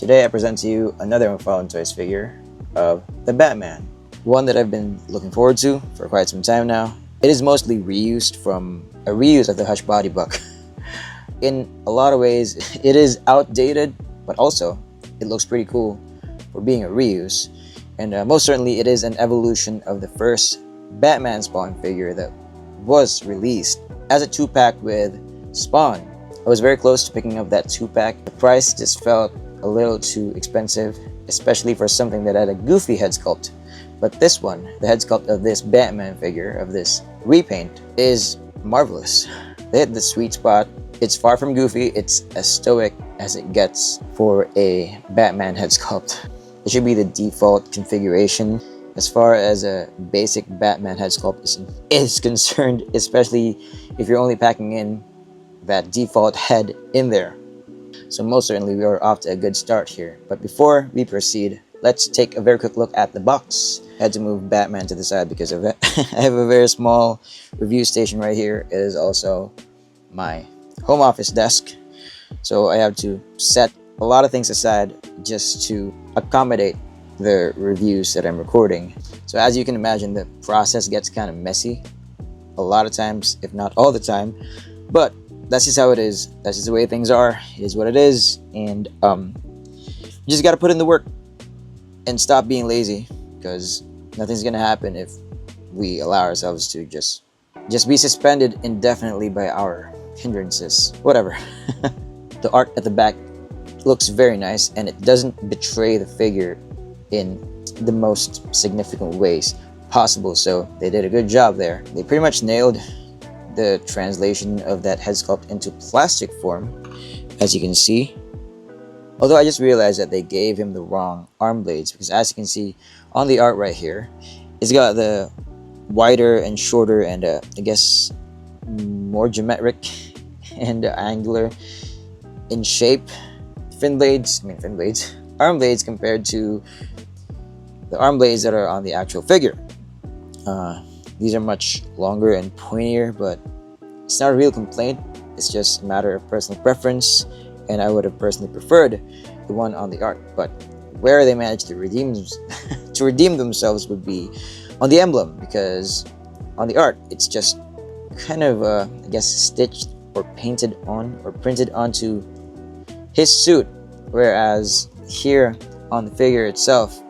Today I present to you another McFarlane's figure of the Batman. One that I've been looking forward to for quite some time now. It is mostly reused from a reuse of the Hush body buck. In a lot of ways, it is outdated, but also it looks pretty cool for being a reuse. And most certainly it is an evolution of the first Batman Spawn figure that was released as a 2-pack with Spawn. I was very close to picking up that 2-pack. The price just felt a little too expensive, especially for something that had a goofy head sculpt. But this one, the head sculpt of this Batman figure, of this repaint, is marvelous. They hit the sweet spot. It's far from goofy. It's as stoic as it gets for a Batman head sculpt. It should be the default configuration as far as a basic Batman head sculpt is concerned, especially if you're only packing in that default head in there. So most certainly we are off to a good start here. But before we proceed, let's take a very quick look at the box. I had to move Batman to the side because of it. I have a very small review station right here. It is also my home office desk. So I have to set a lot of things aside just to accommodate the reviews that I'm recording. So as you can imagine, the process gets kind of messy a lot of times, if not all the time. But that's just how it is. That's just the way things are. It is what it is. And you just got to put in the work and stop being lazy, because nothing's going to happen if we allow ourselves to just be suspended indefinitely by our hindrances. Whatever. The art at the back looks very nice, and it doesn't betray the figure in the most significant ways possible. So they did a good job there. They pretty much nailed the translation of that head sculpt into plastic form, as you can see. Although I just realized that they gave him the wrong arm blades, because as you can see on the art right here, it's got the wider and shorter and I guess more geometric and angular in shape arm blades compared to the arm blades that are on the actual figure. These are much longer and pointier, but it's not a real complaint. It's just a matter of personal preference, and I would have personally preferred the one on the art. But where they managed to redeem themselves would be on the emblem, because on the art it's just kind of I guess stitched or painted on or printed onto his suit, whereas here on the figure itself,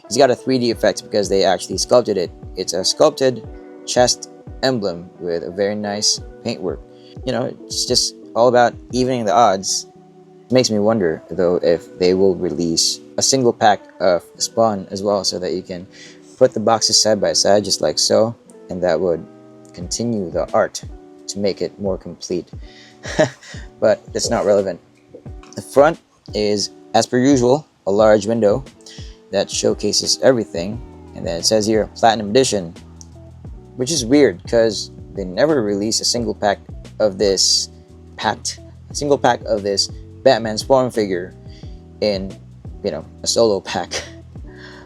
it's got a 3D effect because they actually sculpted it. It's a sculpted chest emblem with a very nice paintwork. You know, it's just all about evening the odds. It makes me wonder, though, if they will release a single pack of Spawn as well, so that you can put the boxes side by side just like so, and that would continue the art to make it more complete. But it's not relevant. The front is, as per usual, a large window that showcases everything, and then it says here Platinum Edition, which is weird because they never release a single pack of this Batman Spawn figure in, you know, a solo pack.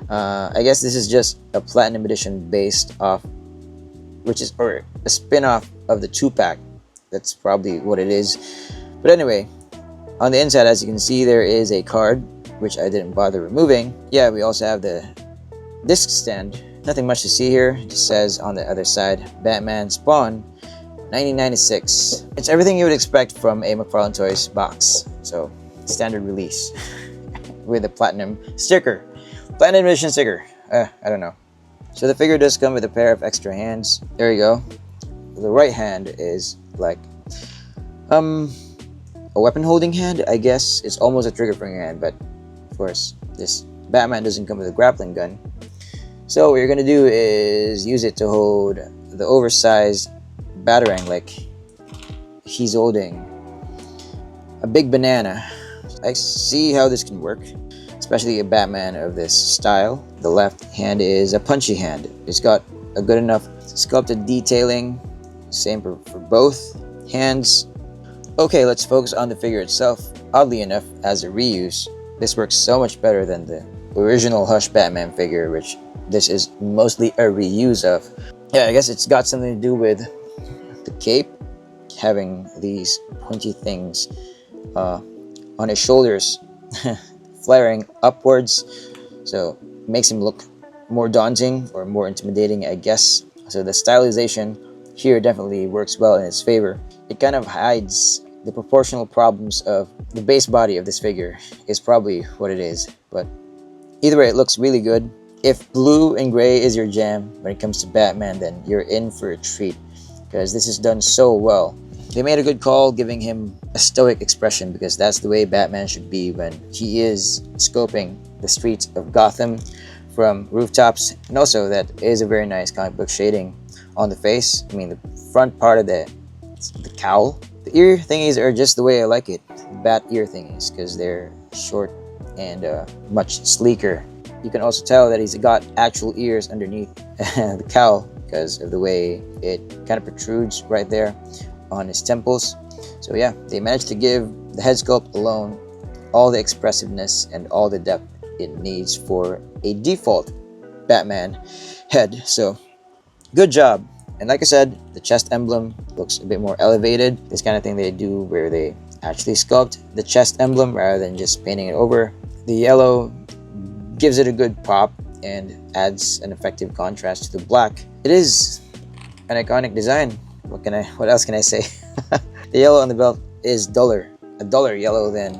I guess this is just a Platinum Edition based off, or a spin-off of the 2-pack. That's probably what it is. But anyway, on the inside, as you can see, there is a card, which I didn't bother removing. Yeah, we also have the disc stand. Nothing much to see here. It just says on the other side, Batman Spawn 1996. It's everything you would expect from a McFarlane's Toys box. So, standard release with a platinum sticker. Platinum edition sticker. I don't know. So the figure does come with a pair of extra hands. There you go. The right hand is like a weapon holding hand, I guess. It's almost a trigger finger hand, but of course this Batman doesn't come with a grappling gun. So what you're gonna do is use it to hold the oversized batarang, like he's holding a big banana. I see how this can work, especially a Batman of this style. The left hand is a punchy hand. It's got a good enough sculpted detailing. Same for both hands. Okay, let's focus on the figure itself. Oddly enough, as a reuse, this works so much better than the original Hush Batman figure, which this is mostly a reuse of. Yeah, I guess it's got something to do with the cape, having these pointy things on his shoulders flaring upwards, so it makes him look more daunting or more intimidating, I guess. So the stylization here definitely works well in its favor. It kind of hides the proportional problems of the base body of this figure, is probably what it is. But either way, it looks really good. If blue and gray is your jam when it comes to Batman, then you're in for a treat, because this is done so well. They made a good call giving him a stoic expression, because that's the way Batman should be when he is scoping the streets of Gotham from rooftops. And also, that is a very nice comic book shading on the face. I mean, the front part of the cowl. The ear thingies are just the way I like it. Bat ear thingies, because they're short and much sleeker. You can also tell that he's got actual ears underneath the cowl because of the way it kind of protrudes right there on his temples. So yeah, they managed to give the head sculpt alone all the expressiveness and all the depth it needs for a default Batman head. So good job. And like I said, the chest emblem looks a bit more elevated. This kind of thing they do where they actually sculpt the chest emblem rather than just painting it over. The yellow gives it a good pop and adds an effective contrast to the black. It is an iconic design. What else can I say? The yellow on the belt is a duller yellow than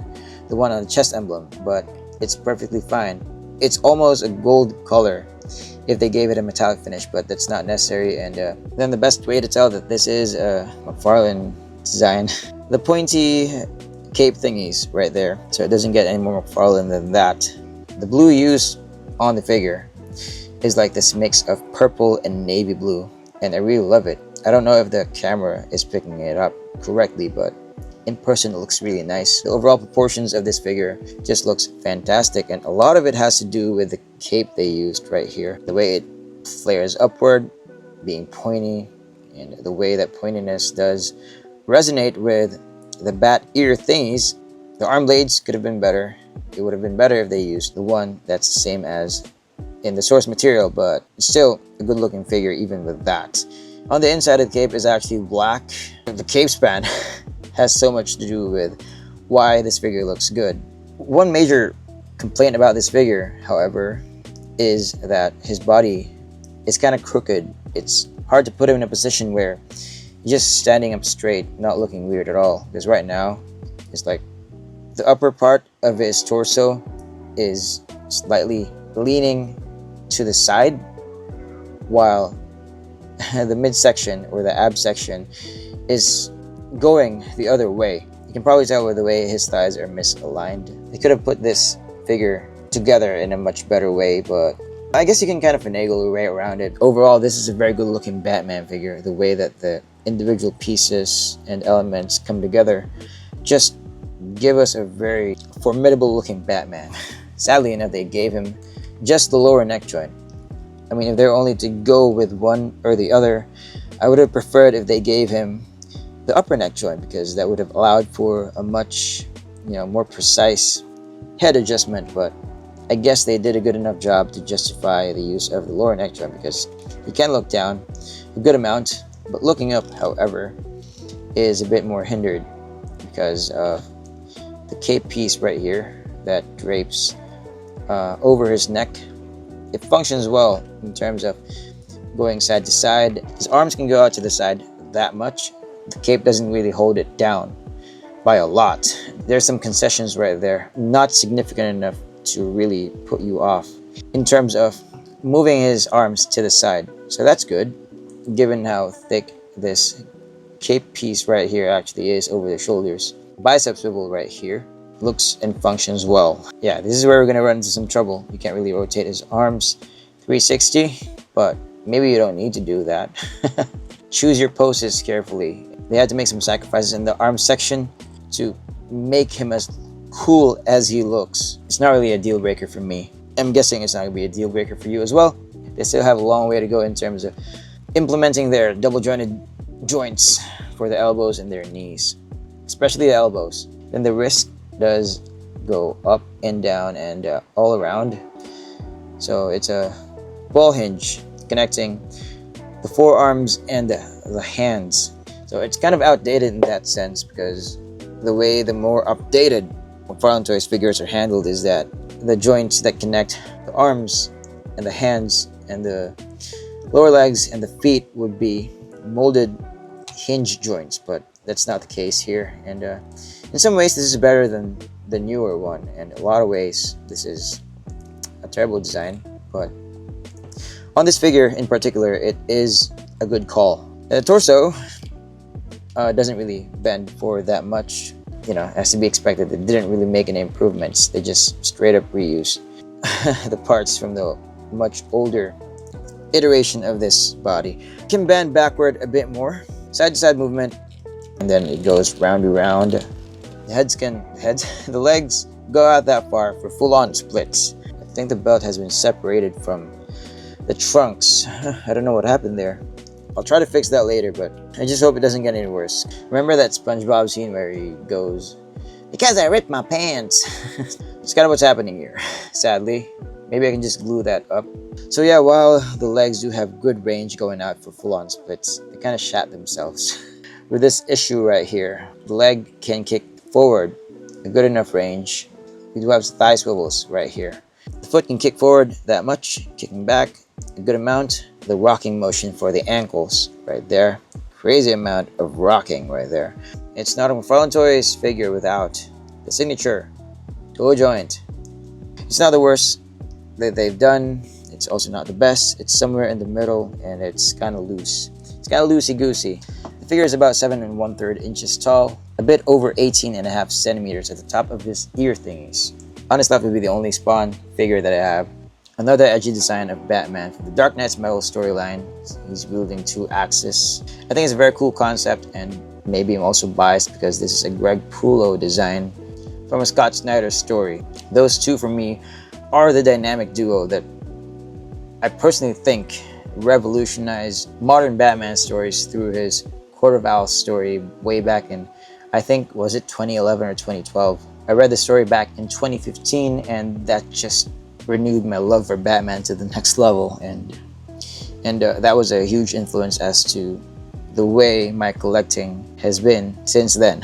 the one on the chest emblem, but it's perfectly fine. It's almost a gold color if they gave it a metallic finish, but that's not necessary. And then the best way to tell that this is a McFarlane design, the pointy cape thingies right there, so it doesn't get any more McFarlane than that. The blue used on the figure is like this mix of purple and navy blue, and I really love it. I don't know if the camera is picking it up correctly, but in person it looks really nice. The overall proportions of this figure just looks fantastic, and a lot of it has to do with the cape they used right here. The way it flares upward, being pointy, and the way that pointiness does resonate with the bat ear thingies. The arm blades could have been better. It would have been better if they used the one that's the same as in the source material, but still a good looking figure even with that. On the inside of the cape is actually black. The cape span has so much to do with why this figure looks good. One major complaint about this figure, however, is that his body is kind of crooked. It's hard to put him in a position where he's just standing up straight, not looking weird at all. Because right now, it's like the upper part of his torso is slightly leaning to the side, while the midsection or the ab section is going the other way. You can probably tell by the way his thighs are misaligned. They could have put this figure together in a much better way, but I guess you can kind of finagle your way around it. Overall, this is a very good looking Batman figure. The way that the individual pieces and elements come together just give us a very formidable looking Batman. Sadly enough, they gave him just the lower neck joint. I mean, if they're only to go with one or the other, I would have preferred if they gave him the upper neck joint, because that would have allowed for a much, more precise head adjustment. But I guess they did a good enough job to justify the use of the lower neck joint, because you can look down a good amount, but looking up, however, is a bit more hindered because of the cape piece right here that drapes over his neck. It functions well in terms of going side to side. His arms can go out to the side that much. The cape doesn't really hold it down by a lot. There's some concessions right there, not significant enough to really put you off in terms of moving his arms to the side. So that's good, given how thick this cape piece right here actually is over the shoulders. Bicep swivel right here looks and functions well. Yeah, this is where we're gonna run into some trouble. You can't really rotate his arms 360, but maybe you don't need to do that. Choose your poses carefully. They had to make some sacrifices in the arm section to make him as cool as he looks. It's not really a deal breaker for me. I'm guessing it's not gonna be a deal breaker for you as well. They still have a long way to go in terms of implementing their double jointed joints for the elbows and their knees, especially the elbows. Then the wrist does go up and down and all around. So it's a ball hinge connecting the forearms and the hands. So it's kind of outdated in that sense, because the more updated McFarlane Toys figures are handled is that the joints that connect the arms and the hands and the lower legs and the feet would be molded hinge joints, but that's not the case here. And in some ways, this is better than the newer one, and in a lot of ways, this is a terrible design. But on this figure in particular, it is a good call. The torso doesn't really bend forward that much. You know, as to be expected. They didn't really make any improvements. They just straight up reused the parts from the much older iteration of this body. Can bend backward a bit more, side to side movement, and then it goes round and round. The legs go out that far for full-on splits. I think the belt has been separated from the trunks. I don't know what happened there. I'll try to fix that later, but I just hope it doesn't get any worse. Remember that SpongeBob scene where he goes, "Because I ripped my pants." It's kind of what's happening here, sadly. Maybe I can just glue that up. So yeah, while the legs do have good range going out for full-on splits, they kind of shat themselves. With this issue right here, the leg can kick forward a good enough range. We do have thigh swivels right here. The foot can kick forward that much, kicking back a good amount. The rocking motion for the ankles right there. Crazy amount of rocking right there. It's not a McFarlane Toys figure without the signature toe joint. It's not the worst that they've done. It's also not the best. It's somewhere in the middle, and it's kind of loose. It's kind of loosey-goosey. The figure is about 7 1/3 inches tall, a bit over 18.5 centimeters at the top of his ear thingies. Honest Left would be the only Spawn figure that I have. Another edgy design of Batman from the Dark Knight's Metal storyline. He's wielding 2 axes. I think it's a very cool concept, and maybe I'm also biased because this is a Greg Pulo design from a Scott Snyder story. Those two for me are the dynamic duo that I personally think revolutionized modern Batman stories through his Court of Owls story way back in, I think, was it 2011 or 2012? I read the story back in 2015, and that just renewed my love for Batman to the next level, and that was a huge influence as to the way my collecting has been since then.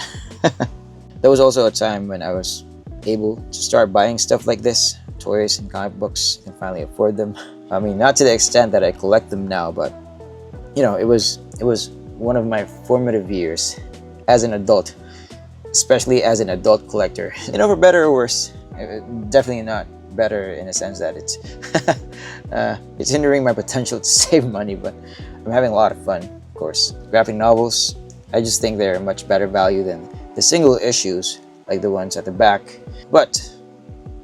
There was also a time when I was able to start buying stuff like this, toys and comic books, and finally afford them. I mean, not to the extent that I collect them now, but you know, it was one of my formative years as an adult, especially as an adult collector. You know, for better or worse, definitely not better in a sense that it's hindering my potential to save money, but I'm having a lot of fun, of course. Graphic novels, I just think they're much better value than the single issues like the ones at the back. But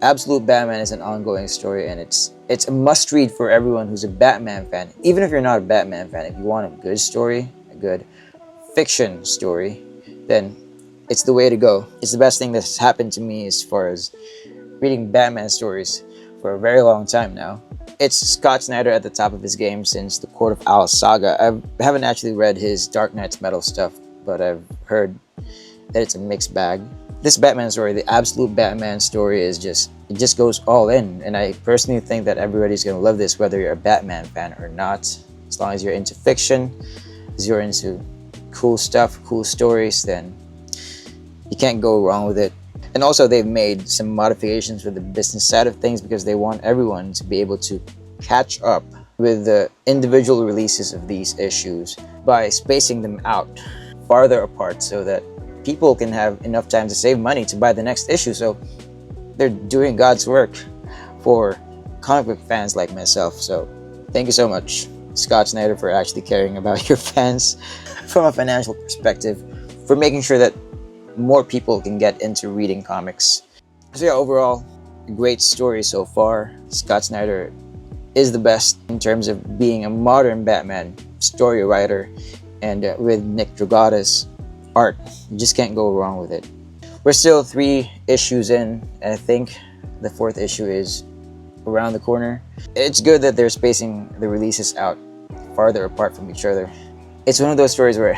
Absolute Batman is an ongoing story, and it's a must-read for everyone who's a Batman fan. Even if you're not a Batman fan, if you want a good story, a good fiction story, then it's the way to go. It's the best thing that's happened to me as far as reading Batman stories for a very long time now. It's Scott Snyder at the top of his game since the Court of Owls saga. I haven't actually read his Dark Knight's Metal stuff, but I've heard that it's a mixed bag. This Batman story, the Absolute Batman story, it just goes all in, and I personally think that everybody's gonna love this, whether you're a Batman fan or not. As long as you're into fiction, as you're into cool stuff, cool stories, then you can't go wrong with it. And also, they've made some modifications with the business side of things because they want everyone to be able to catch up with the individual releases of these issues by spacing them out farther apart so that people can have enough time to save money to buy the next issue. So they're doing God's work for comic book fans like myself. So thank you so much, Scott Snyder, for actually caring about your fans from a financial perspective, for making sure that more people can get into reading comics. So yeah, overall, a great story so far. Scott Snyder is the best in terms of being a modern Batman story writer, and with Nick Dragata's art, you just can't go wrong with it. We're still 3 issues in, and I think the 4th issue is around the corner. It's good that they're spacing the releases out farther apart from each other. It's one of those stories where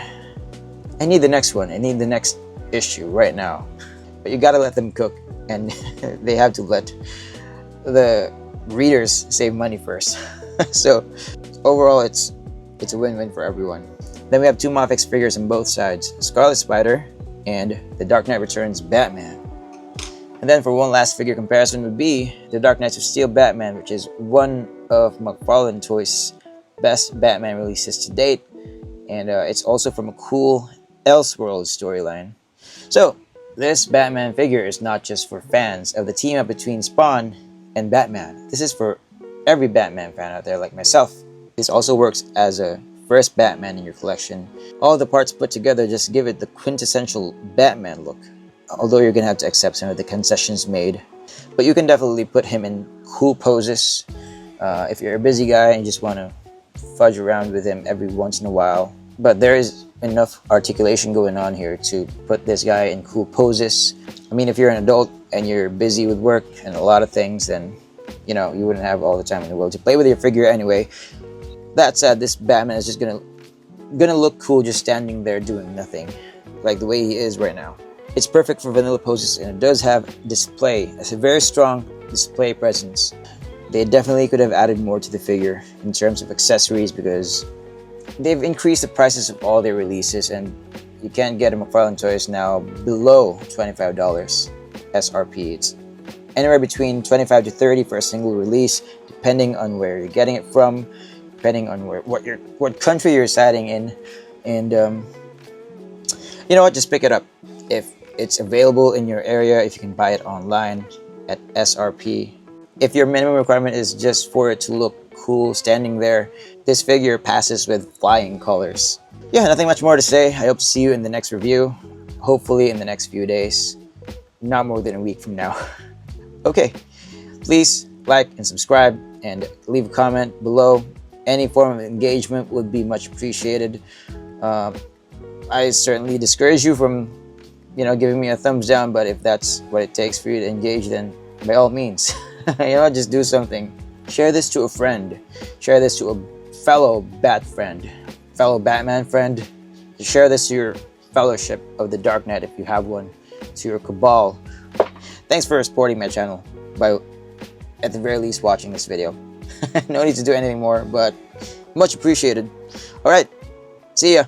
I need the next one, I need the next issue right now, but you gotta let them cook, and they have to let the readers save money first. So overall, it's a win-win for everyone. Then we have 2 Mafex figures on both sides, Scarlet Spider and the Dark Knight Returns Batman. And then for one last figure comparison would be the Dark Knights of Steel Batman, which is one of McFarlane Toys' best Batman releases to date. And it's also from a cool Elseworlds storyline. So, this Batman figure is not just for fans of the team-up between Spawn and Batman. This is for every Batman fan out there like myself. This also works as a first Batman in your collection. All the parts put together just give it the quintessential Batman look. Although you're gonna have to accept some of the concessions made. But you can definitely put him in cool poses. If you're a busy guy and you just want to fudge around with him every once in a while. But there is enough articulation going on here to put this guy in cool poses. I mean, if you're an adult and you're busy with work and a lot of things, then you know you wouldn't have all the time in the world to play with your figure anyway. That said, this Batman is just gonna look cool just standing there doing nothing, like the way he is right now. It's perfect for vanilla poses, and it does have display. It's a very strong display presence. They definitely could have added more to the figure in terms of accessories, because they've increased the prices of all their releases, and you can't get a McFarlane Toys now below $25 SRP. It's anywhere between $25 to $30 for a single release, depending on where you're getting it from, depending on what country you're residing in. And you know what, just pick it up if it's available in your area, if you can buy it online at SRP. If your minimum requirement is just for it to look cool standing there, this figure passes with flying colors. Yeah, nothing much more to say. I hope to see you in the next review, hopefully in the next few days, not more than a week from now. Okay, please like and subscribe and leave a comment below. Any form of engagement would be much appreciated. I certainly discourage you from, giving me a thumbs down, but if that's what it takes for you to engage, then by all means, just do something. Share this to a friend. Share this to a fellow Bat friend, fellow Batman friend. Share this to your fellowship of the Dark Knight if you have one, to your cabal. Thanks for supporting my channel by, at the very least, watching this video. No need to do anything more, but much appreciated. All right, see ya.